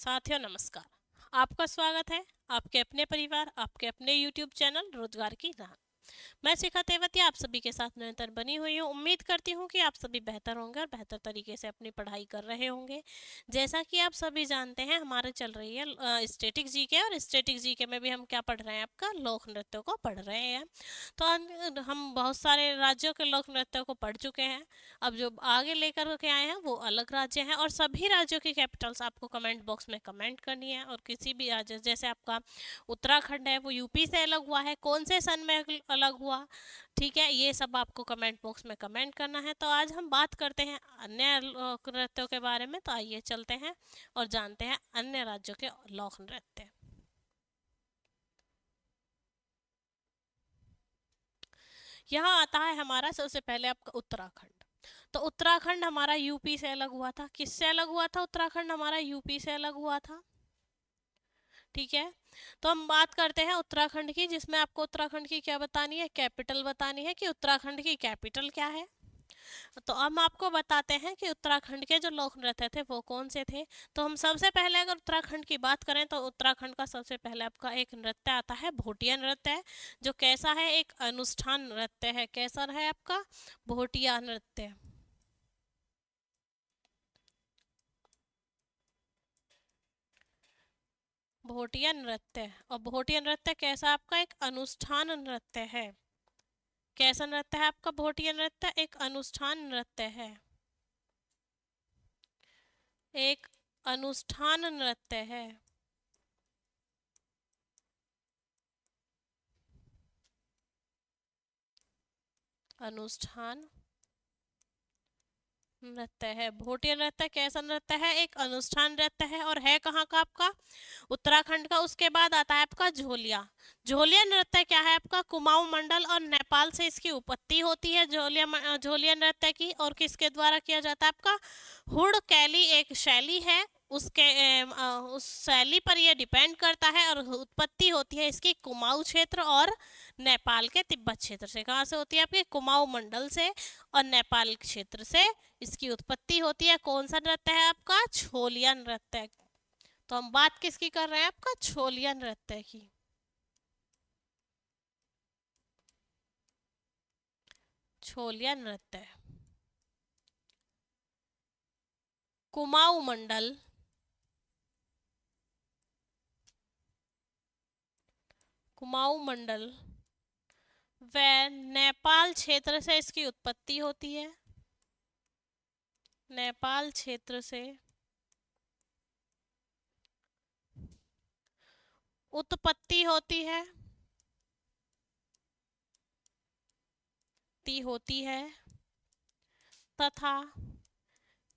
साथियों नमस्कार। आपका स्वागत है आपके अपने परिवार आपके अपने YouTube चैनल रोजगार की राह। मैं शिखा तेवतिया आप सभी के साथ निरंतर बनी हुई हूँ। उम्मीद करती हूँ कि आप सभी बेहतर होंगे और बेहतर तरीके से अपनी पढ़ाई कर रहे होंगे। जैसा कि आप सभी जानते हैं हमारे चल रही है स्टैटिक जीके, और स्टैटिक जीके में भी हम क्या पढ़ रहे हैं, आपका लोक नृत्य को पढ़ रहे हैं। तो हम बहुत सारे राज्यों के लोक नृत्य को पढ़ चुके हैं। अब जो आगे लेकर के आए हैं वो अलग राज्य हैं, और सभी राज्यों की कैपिटल्स आपको कमेंट बॉक्स में कमेंट करनी है। और किसी भी राज्य, जैसे आपका उत्तराखंड है वो यूपी से अलग हुआ है, कौन से सन में अलग हुआ, ठीक है, ये सब आपको कमेंट बॉक्स में कमेंट करना है। तो आज हम बात करते हैं अन्य लोक नृत्यों के बारे में। तो आइए चलते हैं और जानते हैं अन्य राज्यों के लोक नृत्य। यहाँ आता है हमारा सबसे पहले आपका उत्तराखंड। तो उत्तराखंड हमारा यूपी से अलग हुआ था। किससे अलग हुआ था? उत्तराखंड हमारा यूपी से अलग हुआ था, ठीक है। तो हम बात करते हैं उत्तराखंड की, जिसमें आपको उत्तराखंड की क्या बतानी है, कैपिटल बतानी है कि उत्तराखंड की कैपिटल क्या है। तो हम आपको बताते हैं कि उत्तराखंड के जो लोक नृत्य थे वो कौन से थे। तो हम सबसे पहले अगर उत्तराखंड की बात करें तो उत्तराखंड का सबसे पहले आपका एक नृत्य आता है, भोटिया नृत्य है, जो कैसा है, एक अनुष्ठान नृत्य है। कैसा है आपका? भोटिया नृत्य। भोटिया नृत्य। और भोटिया नृत्य कैसा? आपका एक अनुष्ठान नृत्य है। कैसा नृत्य है आपका भोटिया नृत्य? एक अनुष्ठान नृत्य है, एक अनुष्ठान नृत्य है। अनुष्ठान नृत्य है। भोटिया नृत्य कैसा नृत्य है? एक अनुष्ठान नृत्य है। और है कहाँ का? आपका उत्तराखंड का। उसके बाद आता है आपका झोलिया। झोलिया नृत्य क्या है? आपका कुमाऊं मंडल और नेपाल से इसकी उत्पत्ति होती है झोलिया नृत्य की। और किसके द्वारा किया जाता है? आपका हुड़ कैली एक शैली है, उसके उस शैली पर यह डिपेंड करता है। और उत्पत्ति होती है इसकी कुमाऊं क्षेत्र और नेपाल के तिब्बत क्षेत्र से। कहाँ से होती है? आपके कुमाऊं मंडल से और नेपाल क्षेत्र से इसकी उत्पत्ति होती है। कौन सा नृत्य है आपका? छोलिया नृत्य। तो हम बात किसकी कर रहे हैं? आपका छोलिया नृत्य की। छोलिया नृत्य कुमाऊं मंडल, कुमाऊं मंडल व नेपाल क्षेत्र से इसकी उत्पत्ति होती है। नेपाल क्षेत्र से उत्पत्ति होती है, होती है तथा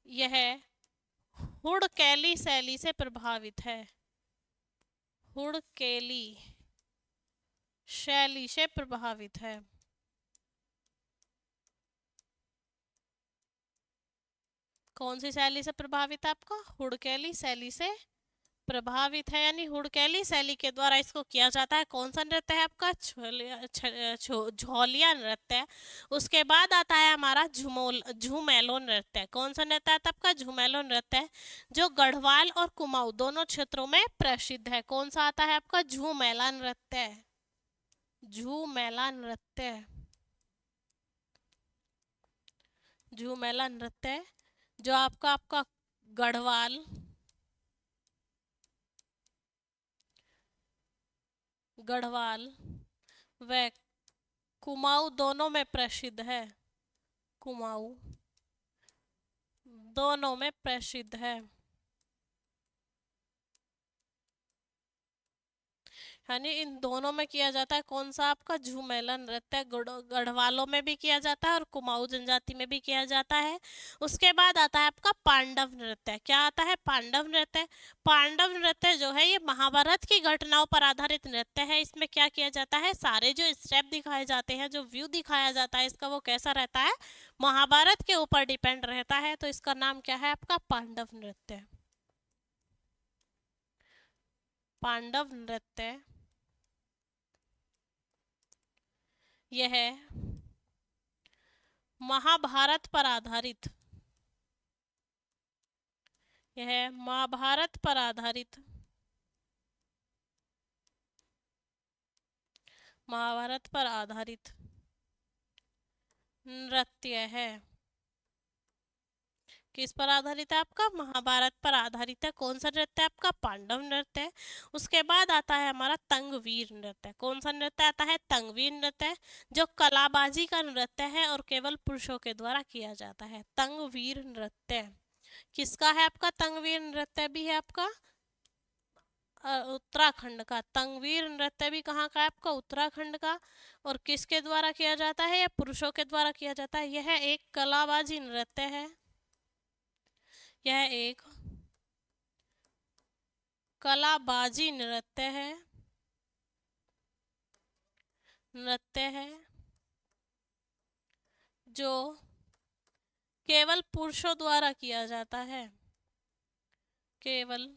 यह हुड़कैली शैली से प्रभावित है। हुड़कैली शैली से प्रभावित है। कौन सी शैली से प्रभावित है? आपका हुड़कैली शैली से प्रभावित है, यानी हुड़कैली शैली के द्वारा इसको किया जाता है। कौन सा नृत्य है आपका? झोलिया नृत्य। उसके बाद आता है हमारा झूमेलो नृत्य। कौन सा नृत्य आता है आपका? झूमेलो नृत्य, जो गढ़वाल और कुमाऊं दोनों क्षेत्रों में प्रसिद्ध है। कौन सा आता है आपका? झूमेला नृत्य। झूमेला नृत्य, झूमेला नृत्य जो आपका आपका गढ़वाल, गढ़वाल व कुमाऊं दोनों में प्रसिद्ध है। कुमाऊं दोनों में प्रसिद्ध है, यानी इन दोनों में किया जाता है। कौन सा? आपका झूमेला नृत्य गढ़वालों में भी किया जाता है और कुमाऊं जनजाति में भी किया जाता है। उसके बाद आता है आपका पांडव नृत्य। क्या आता है? पांडव नृत्य। पांडव नृत्य जो है ये महाभारत की घटनाओं पर आधारित नृत्य है। इसमें क्या किया जाता है? सारे जो स्टेप दिखाए जाते हैं, जो व्यू दिखाया जाता है इसका, वो कैसा रहता है? महाभारत के ऊपर डिपेंड रहता है। तो इसका नाम क्या है? आपका पांडव नृत्य। पांडव नृत्य यह महाभारत पर आधारित यह है महाभारत पर आधारित, महाभारत पर आधारित नृत्य है। किस पर आधारित है आपका? महाभारत पर आधारित है। कौन सा नृत्य है आपका? पांडव नृत्य है। उसके बाद आता है हमारा तंगवीर नृत्य। कौन सा नृत्य आता है? तंगवीर नृत्य, जो कलाबाजी का नृत्य है और केवल पुरुषों के द्वारा किया जाता है। तंगवीर नृत्य किसका है आपका? तंगवीर नृत्य भी है आपका उत्तराखंड का। तंगवीर नृत्य भी कहाँ का है आपका? उत्तराखंड का। और किसके द्वारा किया जाता है? यह पुरुषों के द्वारा किया जाता है। यह एक कलाबाजी नृत्य है। यह एक कलाबाजी नृत्य है जो केवल पुरुषों द्वारा किया जाता है। केवल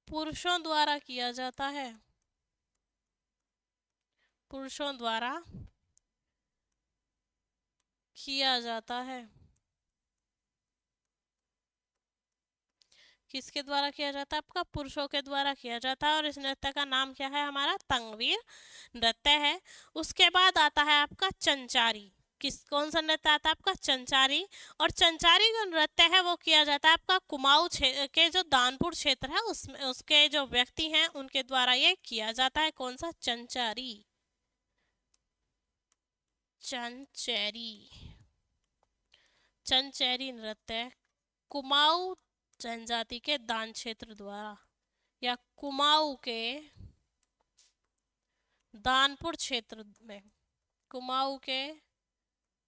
पुरुषों द्वारा किया जाता है। पुरुषों द्वारा किया जाता है। किसके द्वारा किया जाता है आपका? पुरुषों के द्वारा किया जाता है। और इस नृत्य का नाम क्या है हमारा? तंगवीर नृत्य है। उसके बाद आता है आपका चंचारी। कौन सा नृत्य आता है आपका? चंचारी। और चंचारी जो नृत्य है वो किया जाता है आपका कुमाऊं के जो दानपुर क्षेत्र है उसमें, उसके जो व्यक्ति हैं उनके द्वारा ये किया जाता है। कौन सा? चंचारी। चंचेरी। चंचेरी नृत्य कुमाऊं जनजाति के दान क्षेत्र द्वारा या कुमाऊं के दानपुर क्षेत्र में, कुमाऊं के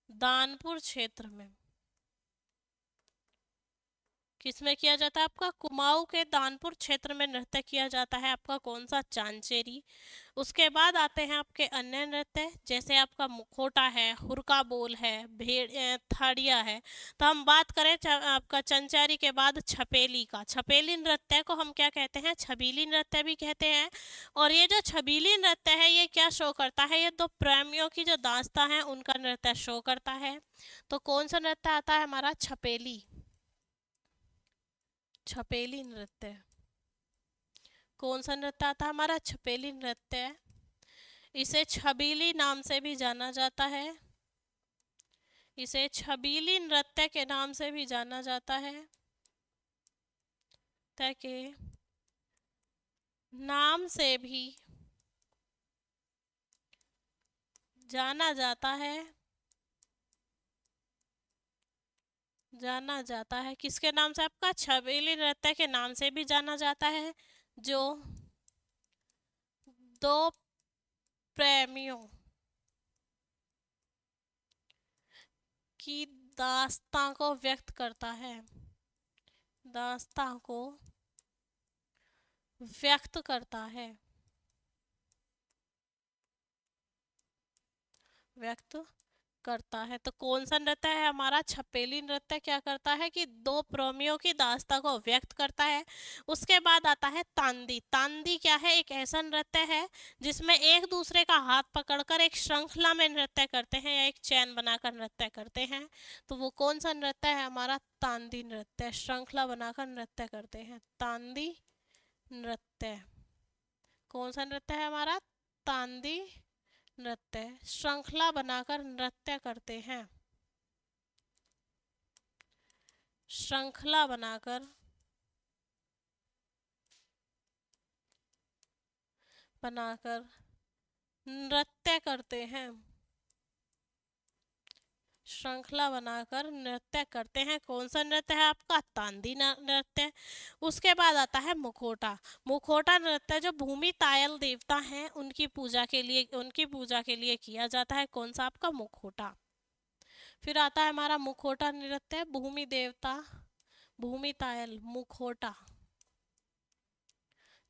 दानपुर क्षेत्र में किसमें किया जाता है आपका? कुमाऊं के दानपुर क्षेत्र में नृत्य किया जाता है आपका। कौन सा? चांचेरी। उसके बाद आते हैं आपके अन्य नृत्य, जैसे आपका मुखोटा है, हुरका बोल है, थाड़िया है। तो हम बात करें आपका चंचारी के बाद छपेली का। छपेली नृत्य को हम क्या कहते हैं? छबीली नृत्य भी कहते हैं। और ये जो छबीली नृत्य है ये क्या शो करता है? ये दो प्रेमियों की जो दास्तां है उनका नृत्य शो करता है। तो कौन सा नृत्य आता है हमारा? छपेली। छपेली नृत्य। कौन सा नृत्य आता है हमारा? छपेली नृत्य। इसे छबीली नाम से भी जाना जाता है। इसे छबीली नृत्य के नाम से भी जाना जाता है। के नाम से भी जाना जाता है। जाना जाता है किसके नाम से आपका? छबीली नृत्य के नाम से भी जाना जाता है, जो दो प्रेमियों की दास्तां को व्यक्त करता है। दास्तां को व्यक्त करता है। व्यक्त करता है। तो कौन सा नृत्य है हमारा? छपेली नृत्य क्या करता है कि दो प्रेमियों की दास्तां को व्यक्त करता है। उसके बाद आता है तांदी। तांदी क्या है? एक ऐसा नृत्य है जिसमें एक दूसरे का हाथ पकड़कर एक श्रृंखला में नृत्य करते हैं या एक चैन बनाकर नृत्य करते हैं। तो वो कौन सा नृत्य है हमारा? तांदी नृत्य। श्रृंखला बनाकर नृत्य करते हैं, तांदी नृत्य। कौन सा नृत्य है हमारा? तांदी नृत्य। श्रृंखला बनाकर नृत्य करते हैं। श्रृंखला बनाकर नृत्य करते हैं। श्रृंखला बनाकर नृत्य करते हैं। कौन सा नृत्य है आपका? तांदी नृत्य। उसके बाद आता है मुखोटा। मुखोटा नृत्य जो भूमि तायल देवता हैं उनकी पूजा के लिए किया जाता है। कौन सा आपका? मुखोटा। फिर आता है हमारा मुखोटा नृत्य, भूमि देवता भूमि तायल मुखोटा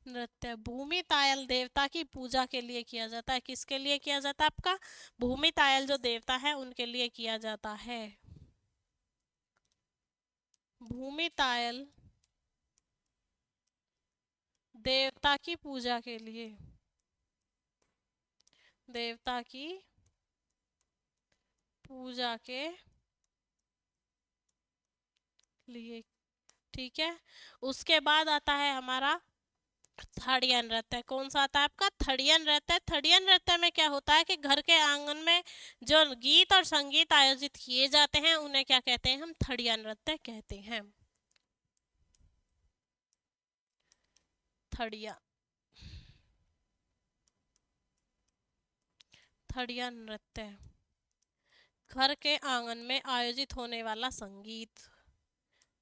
नृत्य भूमि तायल देवता की पूजा के लिए किया जाता है। किसके लिए किया जाता है आपका? भूमि तायल जो देवता है उनके लिए किया जाता है। भूमि तायल देवता की पूजा के लिए, देवता की पूजा के लिए ठीक है। उसके बाद आता है हमारा थड़िया नृत्य। कौन सा आता है आपका? थड़िया नृत्य। थड़िया नृत्य में क्या होता है कि घर के आंगन में जो गीत और संगीत आयोजित किए जाते हैं उन्हें क्या कहते हैं? हम थड़िया नृत्य कहते हैं। थड़िया, थड़िया नृत्य घर के आंगन में आयोजित होने वाला संगीत।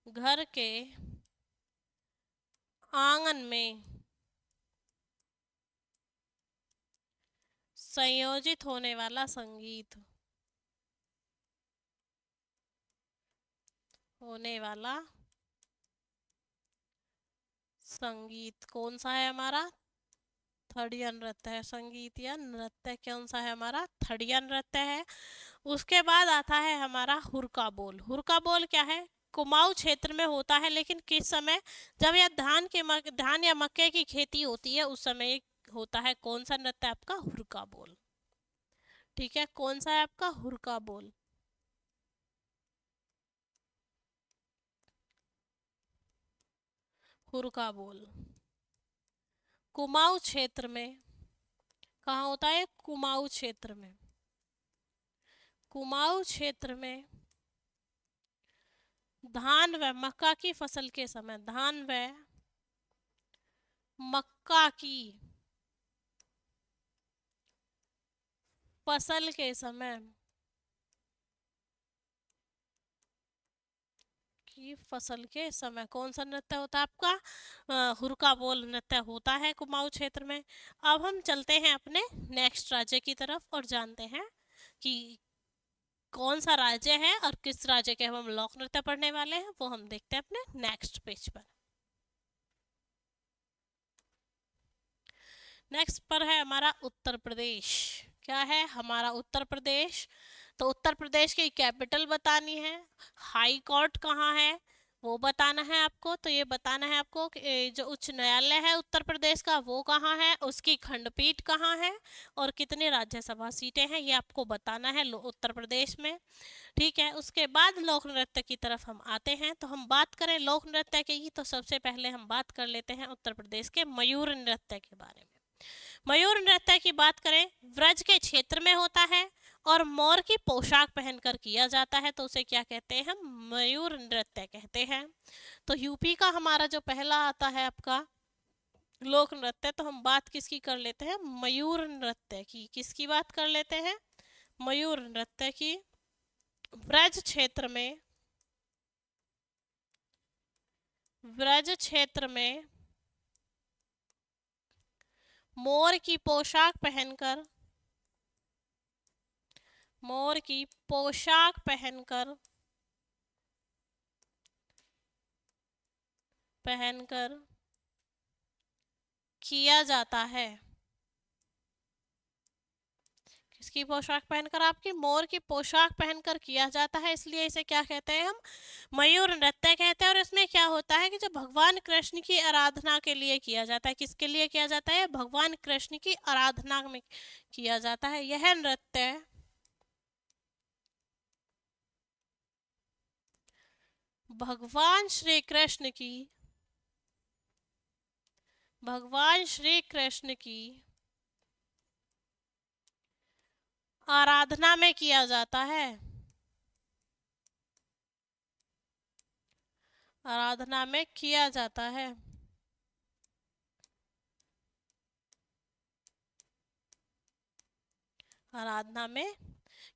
घर के आंगन में संयोजित होने वाला संगीत, होने वाला संगीत कौन सा है हमारा? थड़िया नृत्य है। संगीत या नृत्य कौन सा है हमारा? थड़िया नृत्य है। उसके बाद आता है हमारा हुरका बोल। हुरका बोल क्या है? कुमाऊं क्षेत्र में होता है, लेकिन किस समय? जब यह धान या मक्के की खेती होती है उस समय होता है। कौन सा नृत्य आपका? हुरका बोल। ठीक है, कौन सा है आपका? हुरका बोल। हुरका बोल कुमाऊं क्षेत्र में कहाँ होता है? कुमाऊं क्षेत्र में। कुमाऊं क्षेत्र में धान व मक्का की फसल के समय, धान व मक्का की फसल के समय की फसल के समय कौन सा नृत्य होता है आपका? हुरका बोल नृत्य होता है कुमाऊं क्षेत्र में। अब हम चलते हैं अपने नेक्स्ट राज्य की तरफ और जानते हैं कि कौन सा राज्य है और किस राज्य के हम लोक नृत्य पढ़ने वाले हैं, वो हम देखते हैं अपने नेक्स्ट पेज पर। नेक्स्ट पर है हमारा उत्तर प्रदेश। क्या है हमारा? उत्तर प्रदेश। तो उत्तर प्रदेश की कैपिटल बतानी है, हाई कोर्ट कहाँ है वो बताना है आपको। तो ये बताना है आपको कि जो उच्च न्यायालय है उत्तर प्रदेश का वो कहाँ है, उसकी खंडपीठ कहाँ है और कितने राज्यसभा सीटें हैं, ये आपको बताना है उत्तर प्रदेश में। ठीक है, उसके बाद लोक नृत्य की तरफ हम आते हैं। तो हम बात करें लोक नृत्य की, तो सबसे पहले हम बात कर लेते हैं उत्तर प्रदेश के मयूर नृत्य के बारे में। मयूर नृत्य की बात करें, व्रज के क्षेत्र में होता है और मोर की पोशाक पहनकर किया जाता है, तो उसे क्या कहते हैं? हम मयूर नृत्य कहते हैं। तो यूपी का हमारा जो पहला आता है आपका लोक नृत्य, तो हम बात किसकी कर लेते हैं? मयूर नृत्य की। किसकी बात कर लेते हैं? मयूर नृत्य की। व्रज क्षेत्र में, व्रज क्षेत्र में मोर की पोशाक पहनकर, मोर की पोशाक पहनकर पहनकर किया जाता है। किसकी पोशाक पहनकर? आपकी मोर की पोशाक पहनकर किया जाता है, इसलिए इसे क्या कहते हैं? हम मयूर नृत्य कहते हैं। और इसमें क्या होता है कि जो भगवान कृष्ण की आराधना के लिए किया जाता है। किसके लिए किया जाता है? भगवान कृष्ण की आराधना में किया जाता है यह नृत्य। भगवान श्री कृष्ण की, भगवान श्री कृष्ण की आराधना में किया जाता है। आराधना में किया जाता है। आराधना में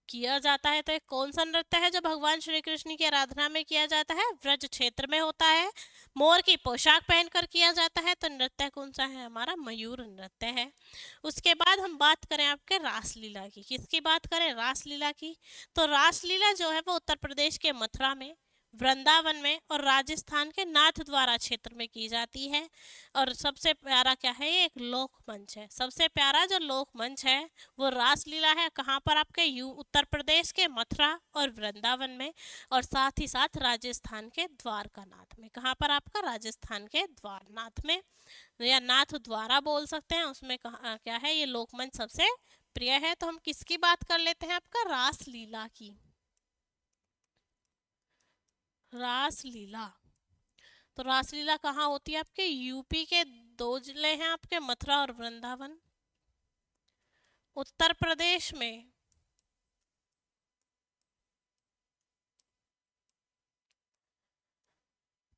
किया जाता है। तो एक कौन सा नृत्य है जो भगवान श्री कृष्ण की आराधना में किया जाता है? व्रज क्षेत्र में होता है, मोर की पोशाक पहनकर किया जाता है। तो नृत्य कौन सा है हमारा? मयूर नृत्य है। उसके बाद हम बात करें आपके रासलीला की। किसकी बात करें? रासलीला की। तो रासलीला जो है वो उत्तर प्रदेश के मथुरा में, वृंदावन में और राजस्थान के नाथद्वारा क्षेत्र में की जाती है। और सबसे प्यारा क्या है? ये एक लोक मंच है। सबसे प्यारा जो लोक मंच है वो रासलीला है। कहाँ पर? आपके उत्तर प्रदेश के मथुरा और वृंदावन में, और साथ ही साथ राजस्थान के द्वारकानाथ में। कहाँ पर? आपका राजस्थान के द्वारनाथ में, या नाथ द्वारा बोल सकते हैं। उसमें क्या है? ये लोकमंच सबसे प्रिय है। तो हम किसकी बात कर लेते हैं? आपका रासलीला की। रासलीला, तो रासलीला कहाँ होती है? आपके यूपी के दो जिले हैं आपके, मथुरा और वृंदावन। उत्तर प्रदेश में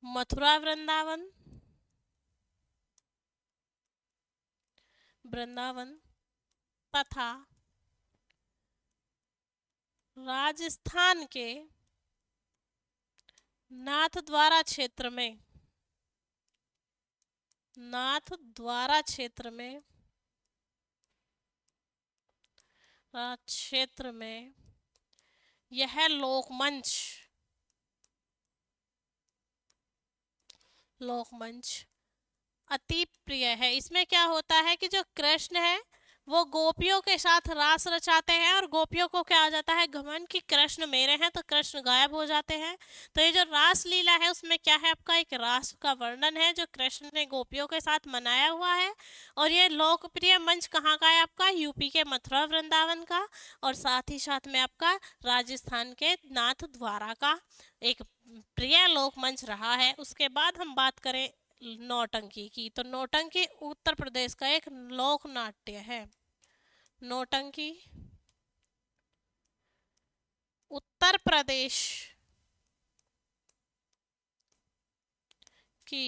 मथुरा वृंदावन, वृंदावन तथा राजस्थान के नाथद्वारा क्षेत्र में, नाथद्वारा क्षेत्र में, क्षेत्र में यह लोकमंच, लोकमंच अति प्रिय है। इसमें क्या होता है कि जो कृष्ण है वो गोपियों के साथ रास रचाते हैं, और गोपियों को क्या आ जाता है? घमंड कि कृष्ण मेरे हैं, तो कृष्ण गायब हो जाते हैं। तो ये जो रास लीला है उसमें क्या है? आपका एक रास का वर्णन है जो कृष्ण ने गोपियों के साथ मनाया हुआ है। और ये लोकप्रिय मंच कहाँ का है? आपका यूपी के मथुरा वृंदावन का, और साथ ही साथ में आपका राजस्थान के नाथ द्वारा का एक प्रिय लोक मंच रहा है। उसके बाद हम बात करें नौटंकी की, तो नौटंकी उत्तर प्रदेश का एक लोक नाट्य है। नौटंकी उत्तर प्रदेश की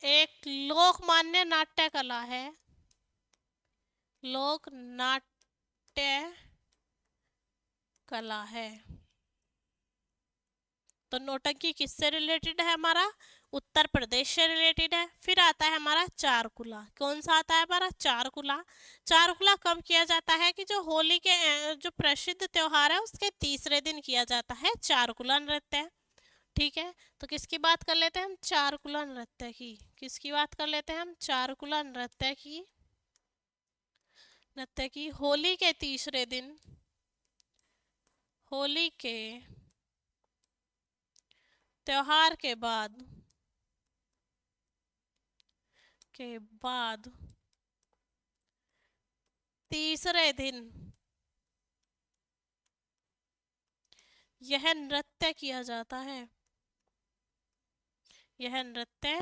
एक लोकमान्य नाट्य कला है, लोक नाट्य कला है। तो नौटंकी किससे रिलेटेड है? हमारा उत्तर प्रदेश से रिलेटेड है। फिर आता है हमारा चारकुला। कौन सा आता है हमारा? चारकुला। चारकुला कब किया जाता है? कि जो होली के जो प्रसिद्ध त्योहार है उसके तीसरे दिन किया जाता है चारकुला नृत्य। ठीक है, तो किसकी बात कर लेते हैं हम? चारकुला नृत्य की। किसकी बात कर लेते हैं हम? चारकुला नृत्य की। नृत्य की होली के तीसरे दिन, होली के त्योहार के बाद तीसरे दिन यह नृत्य किया जाता है। यह नृत्य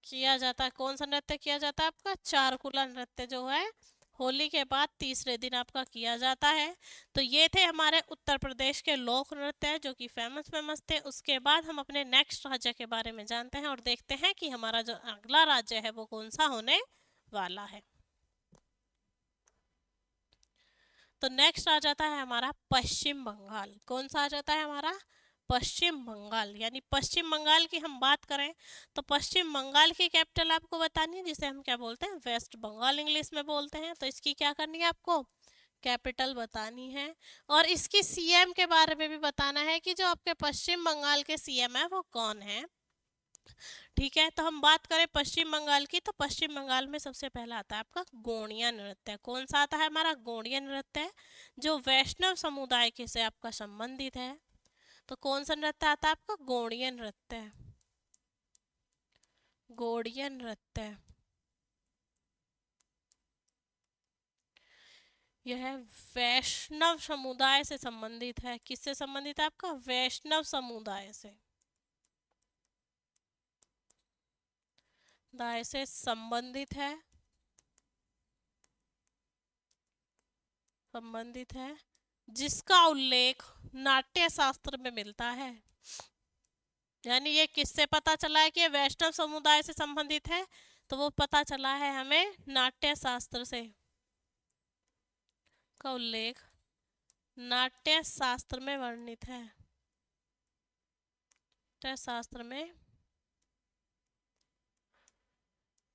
किया जाता है। कौन सा नृत्य किया जाता है? आपका चारकुला नृत्य जो है होली के बाद तीसरे दिन आपका किया जाता है। तो ये थे हमारे उत्तर प्रदेश के लोक नृत्य जो कि फेमस थे। उसके बाद हम अपने नेक्स्ट राज्य के बारे में जानते हैं और देखते हैं कि हमारा जो अगला राज्य है वो कौन सा होने वाला है। तो नेक्स्ट आ जाता है हमारा पश्चिम बंगाल। कौन सा आ जाता है हमारा? पश्चिम बंगाल। यानी पश्चिम बंगाल की हम बात करें तो पश्चिम बंगाल की कैपिटल आपको बतानी है, जिसे हम क्या बोलते हैं? वेस्ट बंगाल इंग्लिश में बोलते हैं। तो इसकी क्या करनी है आपको? कैपिटल बतानी है। और इसकी सीएम के बारे में भी बताना है कि जो आपके पश्चिम बंगाल के सीएम है वो कौन है। ठीक है, तो हम बात करें पश्चिम बंगाल की, तो पश्चिम बंगाल में सबसे पहला आता है आपका गोंडिया नृत्य। कौन सा आता है हमारा? गोंडिया नृत्य, जो वैष्णव समुदाय के से आपका संबंधित है। तो कौन सा नृत्य आता है आपका? गोंडिया नृत्य। गोंडिया नृत्य यह वैष्णव समुदाय से संबंधित है। किससे संबंधित है? आपका वैष्णव समुदाय से, दाय से संबंधित है, संबंधित है, जिसका उल्लेख नाट्य शास्त्र में मिलता है। यानी ये किससे पता चला है कि ये वैष्णव समुदाय से संबंधित है? तो वो पता चला है हमें नाट्य शास्त्र से। का उल्लेख नाट्य शास्त्र में वर्णित है, नाट्य शास्त्र में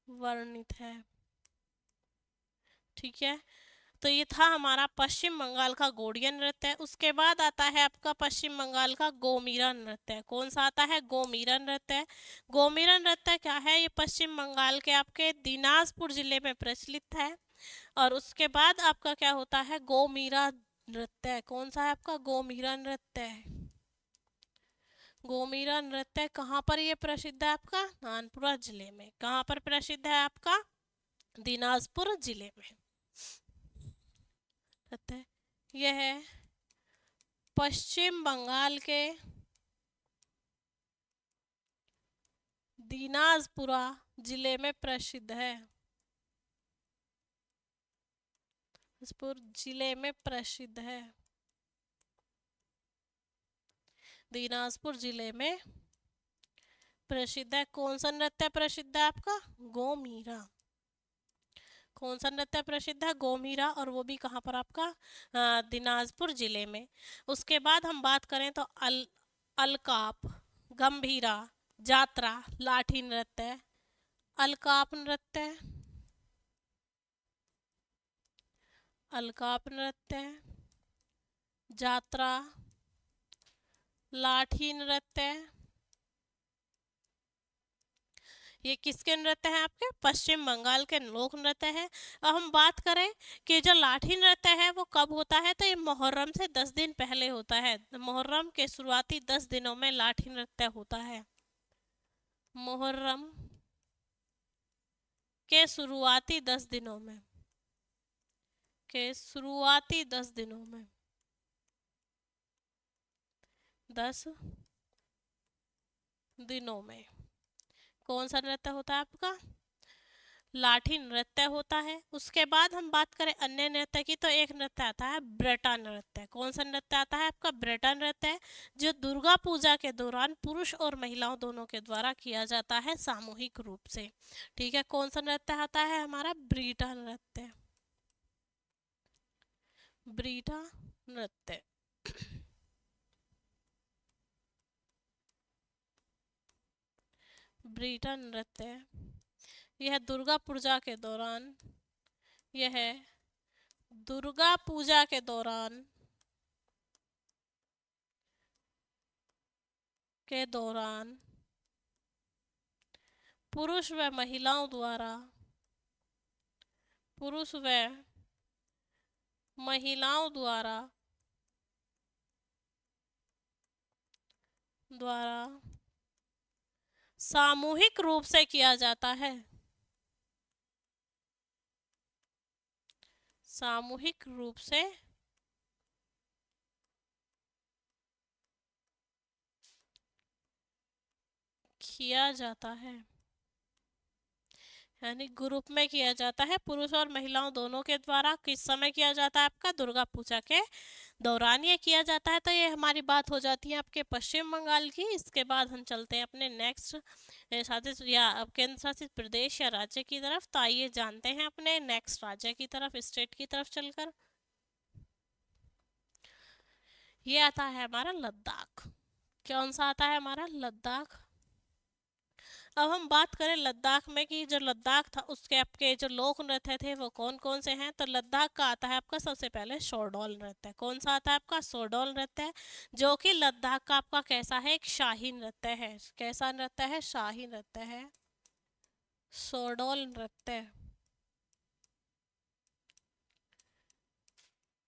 वर्णित है। ठीक है, तो ये था हमारा पश्चिम बंगाल का गोंडिया नृत्य। उसके बाद आता है आपका पश्चिम बंगाल का गोमीरा नृत्य। कौन सा आता है? गोमीरा नृत्य। गोमीरा नृत्य क्या है? ये पश्चिम बंगाल के आपके दिनाजपुर जिले में प्रचलित है। और उसके बाद आपका क्या होता है? गोमीरा नृत्य। कौन सा है आपका? गोमीरा नृत्य। गोमीरा नृत्य कहाँ पर ये प्रसिद्ध है? आपका नानपुरा जिले में। कहाँ पर प्रसिद्ध है? आपका दिनाजपुर जिले में। नृत्य यह पश्चिम बंगाल के दिनाजपुरा जिले में प्रसिद्ध है। दिनाजपुर जिले में प्रसिद्ध है। दिनाजपुर जिले में प्रसिद्ध है। कौन सा नृत्य प्रसिद्ध है आपका? गोमीरा। कौन सा नृत्य प्रसिद्ध है? गोमीरा। और वो भी कहाँ पर आपका? दिनाजपुर जिले में। उसके बाद हम बात करें तो अलकाप, गंभीरा, जात्रा, लाठी नृत्य। अलकाप नृत्य, अलकाप नृत्य, जात्रा, लाठी नृत्य, ये किसके नृत्य हैं? आपके पश्चिम बंगाल के लोक नृत्य है। अब हम बात करें कि जो लाठी नृत्य है वो कब होता है, तो ये मुहर्रम से 10 दिन पहले होता है। मुहर्रम के शुरुआती 10 दिनों में लाठी नृत्य होता है। मुहर्रम के शुरुआती 10 दिनों में, के शुरुआती 10 दिनों में, 10 दिनों में कौन सा नृत्य होता है आपका? लाठी नृत्य होता है। उसके बाद हम बात करें अन्य नृत्य की, तो एक नृत्य आता है ब्रेटा नृत्य। कौन सा नृत्य आता है आपका? ब्रेटा नृत्य है, जो दुर्गा पूजा के दौरान पुरुष और महिलाओं दोनों के द्वारा किया जाता है सामूहिक रूप से। ठीक है, कौन सा नृत्य आता है हमारा? ब्रीटा नृत्य। ब्रीटा नृत्य। ब्रीटा नृत्य यह दुर्गा पूजा के दौरान, यह दुर्गा पूजा के दौरान पुरुष व महिलाओं द्वारा, पुरुष व महिलाओं द्वारा सामूहिक रूप से किया जाता है। सामूहिक रूप से किया जाता है, यानी ग्रुप में किया जाता है, पुरुष और महिलाओं दोनों के द्वारा। किस समय किया जाता है आपका? दुर्गा पूजा के दौरान ये किया जाता है। तो ये हमारी बात हो जाती है आपके पश्चिम बंगाल की। इसके बाद हम चलते हैं अपने नेक्स्ट शासित या केंद्र शासित प्रदेश या राज्य की तरफ। तो आइए जानते हैं अपने नेक्स्ट राज्य की तरफ, स्टेट की तरफ चलकर। ये आता है हमारा लद्दाख। कौन सा आता है हमारा? लद्दाख। अब हम बात करें लद्दाख में कि जो लद्दाख था उसके आपके जो लोक नृत्य थे वो कौन कौन से हैं, तो लद्दाख का आता है आपका सबसे पहले शोरडोल नृत्य। कौन सा आता है आपका? शोरडोल नृत्य, जो कि लद्दाख का आपका कैसा है? एक शाही नृत्य है। कैसा नृत्य है? शाही नृत्य है। शोरडोल नृत्य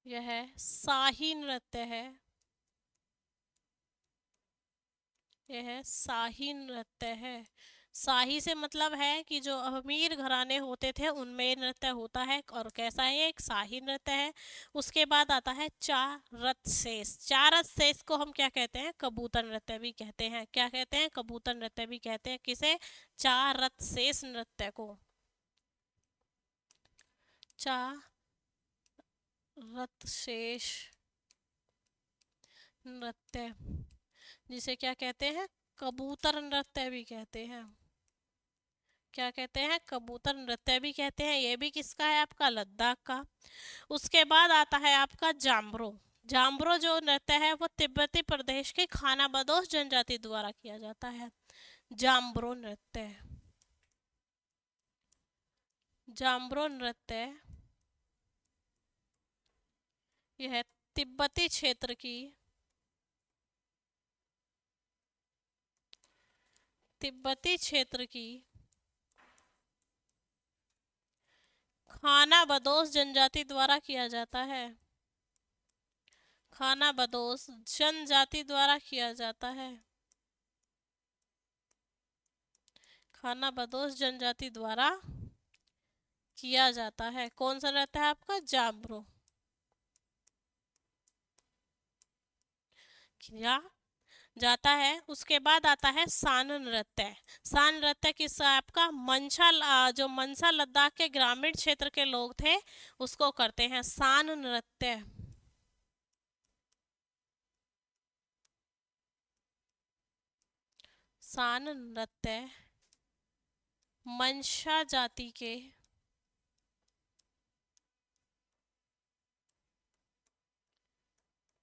यह शाही नृत्य है। यह शाही नृत्य है। शाही से मतलब है कि जो अमीर घराने होते थे उनमें ये नृत्य होता है। और कैसा है? एक शाही नृत्य है। उसके बाद आता है चारत शेष। चारत शेष को हम क्या कहते हैं? कबूतर नृत्य भी कहते हैं। क्या कहते हैं? कबूतर नृत्य भी कहते हैं। किसे? चारत शेष नृत्य को। चारत शेष नृत्य, जिसे क्या कहते हैं? कबूतर नृत्य भी कहते हैं। क्या कहते हैं? कबूतर नृत्य भी कहते हैं। ये भी किसका है? आपका लद्दाख का। उसके बाद आता है आपका जाम्बरो। जाम्बरो जो नृत्य है वो तिब्बती प्रदेश के खाना बदोश जनजाति द्वारा किया जाता है। जाम्बरो नृत्य। जाम्बरो नृत्य यह तिब्बती क्षेत्र की, तिब्बती क्षेत्र की खाना बदोश जनजाति द्वारा किया जाता है। खाना बदोश जनजाति द्वारा किया जाता है। खाना बदोश जनजाति द्वारा किया जाता है। कौन सा रहता है आपका? जाम्बरो। क्या जाता है। उसके बाद आता है सान नृत्य। सान नृत्य किस आपका जो मनसा लद्दाख के ग्रामीण क्षेत्र के लोग थे उसको करते हैं सान नृत्य। सान नृत्य मनसा जाति के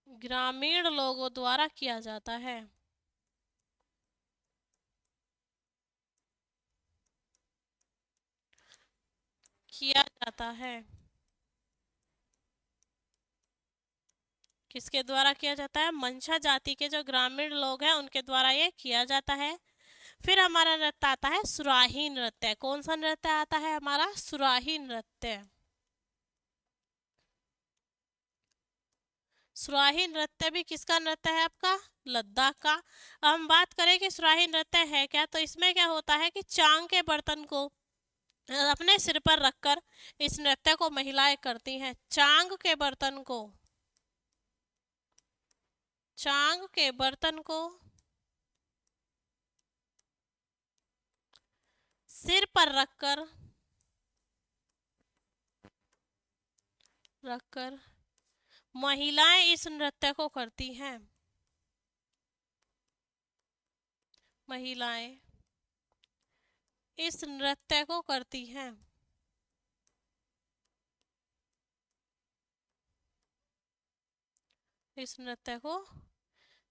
ग्रामीण लोगों द्वारा किया जाता है। किया जाता है। किसके द्वारा किया जाता है? मनसा जाति के जो ग्रामीण लोग हैं उनके द्वारा ये किया जाता है। फिर हमारा नृत्य आता है सुराही नृत्य। कौन सा नृत्य आता है हमारा? सुराही नृत्य। सुराही नृत्य भी किसका नृत्य है? आपका लद्दाख का। अब हम बात करें कि सुराही नृत्य है क्या, तो इसमें क्या होता है कि चांग के बर्तन को अपने सिर पर रखकर इस नृत्य को महिलाएं करती हैं। चांग के बर्तन को, चांग के बर्तन को सिर पर रखकर महिलाएं इस नृत्य को करती हैं। महिलाएं इस नृत्य को करती हैं। इस नृत्य को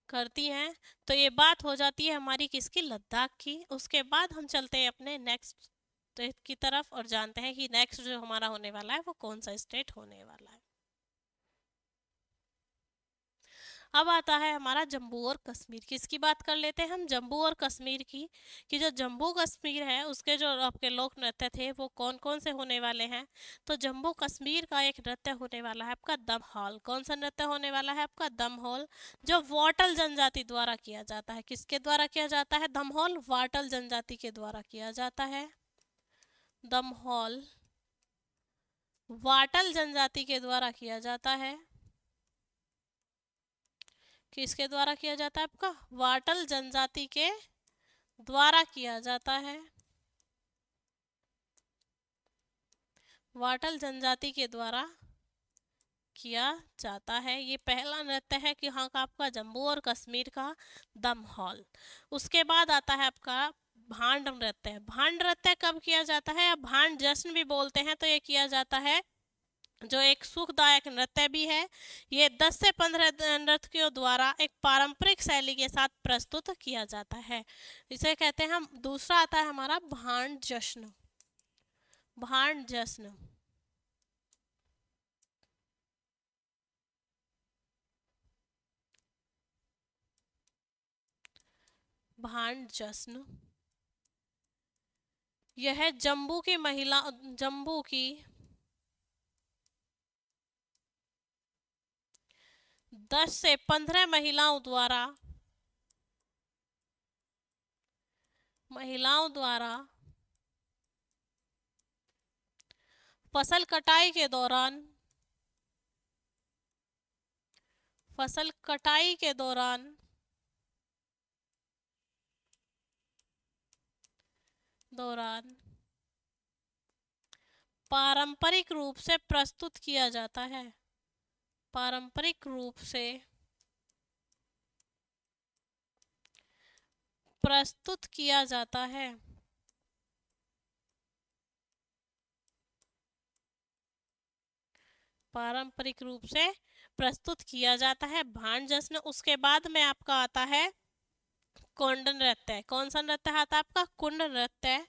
करती हैं। तो ये बात हो जाती है हमारी किसकी? लद्दाख की। उसके बाद हम चलते हैं अपने नेक्स्ट की तरफ और जानते हैं कि नेक्स्ट जो हमारा होने वाला है वो कौन सा स्टेट होने वाला है। अब आता है हमारा जम्मू और कश्मीर। किसकी बात कर लेते हैं हम? जम्मू और कश्मीर की। कि जो जम्मू कश्मीर है उसके जो आपके लोक नृत्य थे वो कौन कौन से होने वाले हैं? तो जम्मू कश्मीर का एक नृत्य होने वाला है आपका दमहॉल। कौन सा नृत्य होने वाला है आपका? दमहॉल। जो वाटल जनजाति द्वारा किया जाता है। किसके द्वारा किया जाता है दमहॉल? वाटल जनजाति के द्वारा किया जाता है दमहॉल। वाटल जनजाति के द्वारा किया जाता है। किसके द्वारा किया जाता है आपका? वाटल जनजाति के द्वारा किया जाता है। वाटल जनजाति के द्वारा किया जाता है। ये पहला नृत्य है कि हाँ का आपका जम्मू और कश्मीर का दमहॉल। उसके बाद आता है आपका भांड नृत्य। भांड नृत्य कब किया जाता है? या भांड जश्न भी बोलते हैं। तो ये किया जाता है जो एक सुखदायक नृत्य भी है। ये 10 से 15 नर्तकियों द्वारा एक पारंपरिक शैली के साथ प्रस्तुत किया जाता है। इसे कहते हैं हम। दूसरा आता है हमारा भांड जश्न। भांड जश्न। भांड जश्न यह जम्मू की 10 से 15 महिलाओं द्वारा फसल कटाई के दौरान फसल कटाई के दौरान पारंपरिक रूप से प्रस्तुत किया जाता है। पारंपरिक रूप से प्रस्तुत किया जाता है। पारंपरिक रूप से प्रस्तुत किया जाता है भांड जश्न। उसके बाद में आपका आता है कुंड नृत्य। कौन सा नृत्य आता है आपका? कुंड नृत्य।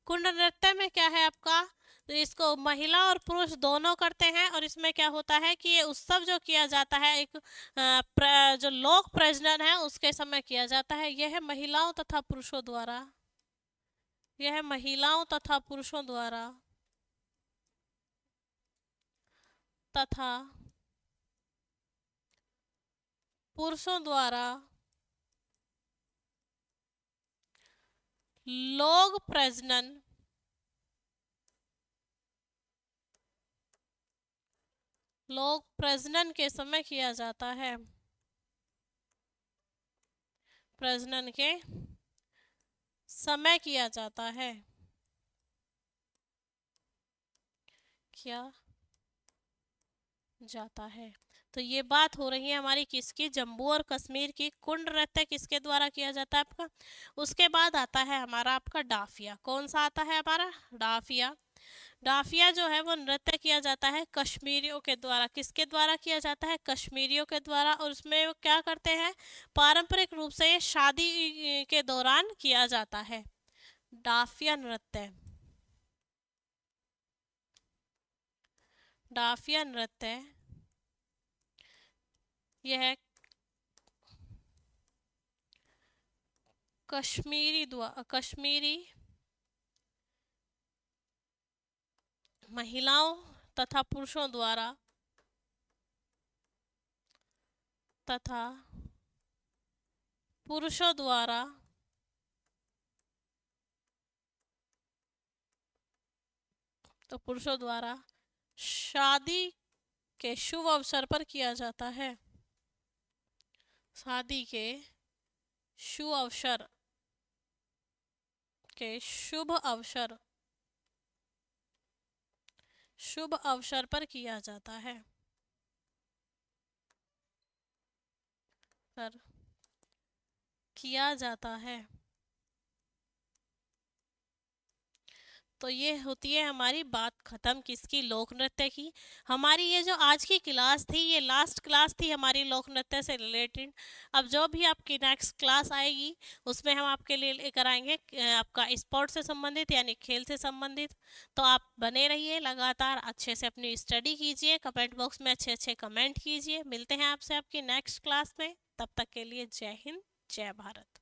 कुंड नृत्य में क्या है आपका? तो इसको महिला और पुरुष दोनों करते हैं। और इसमें क्या होता है कि ये उत्सव जो किया जाता है एक जो लोक प्रजनन है उसके समय किया जाता है। यह महिलाओं तथा पुरुषों द्वारा यह महिलाओं तथा पुरुषों द्वारा तथा पुरुषों द्वारा लोक प्रजनन लोक प्रजनन के समय किया जाता है। प्रजनन के समय किया जाता है। किया जाता है। तो ये बात हो रही है हमारी किसकी, जम्मू और कश्मीर की। कुंड नृत्य किसके द्वारा किया जाता है आपका। उसके बाद आता है हमारा आपका डाफिया। कौन सा आता है हमारा, डाफिया। डाफिया जो है वो नृत्य किया जाता है कश्मीरियों के द्वारा। किसके द्वारा किया जाता है, कश्मीरियों के द्वारा। और उसमें वो क्या करते हैं, पारंपरिक रूप से ये शादी के दौरान किया जाता है, डाफिया नृत्य। डाफिया नृत्य यह कश्मीरी महिलाओं तथा तथा पुरुषों द्वारा शादी के शुभ अवसर पर किया जाता है। शादी के शुभ अवसर शुभ अवसर पर किया जाता है। पर किया जाता है। तो ये होती है हमारी बात खत्म किसकी, लोक नृत्य की। हमारी ये जो आज की क्लास थी ये लास्ट क्लास थी हमारी लोक नृत्य से रिलेटेड। अब जो भी आपकी नेक्स्ट क्लास आएगी उसमें हम आपके लिए लेकर आएंगे आपका स्पोर्ट्स से संबंधित यानी खेल से संबंधित। तो आप बने रहिए, लगातार अच्छे से अपनी स्टडी कीजिए, कमेंट बॉक्स में अच्छे अच्छे कमेंट कीजिए। मिलते हैं आपसे आपकी नेक्स्ट क्लास में, तब तक के लिए जय हिंद, जय भारत।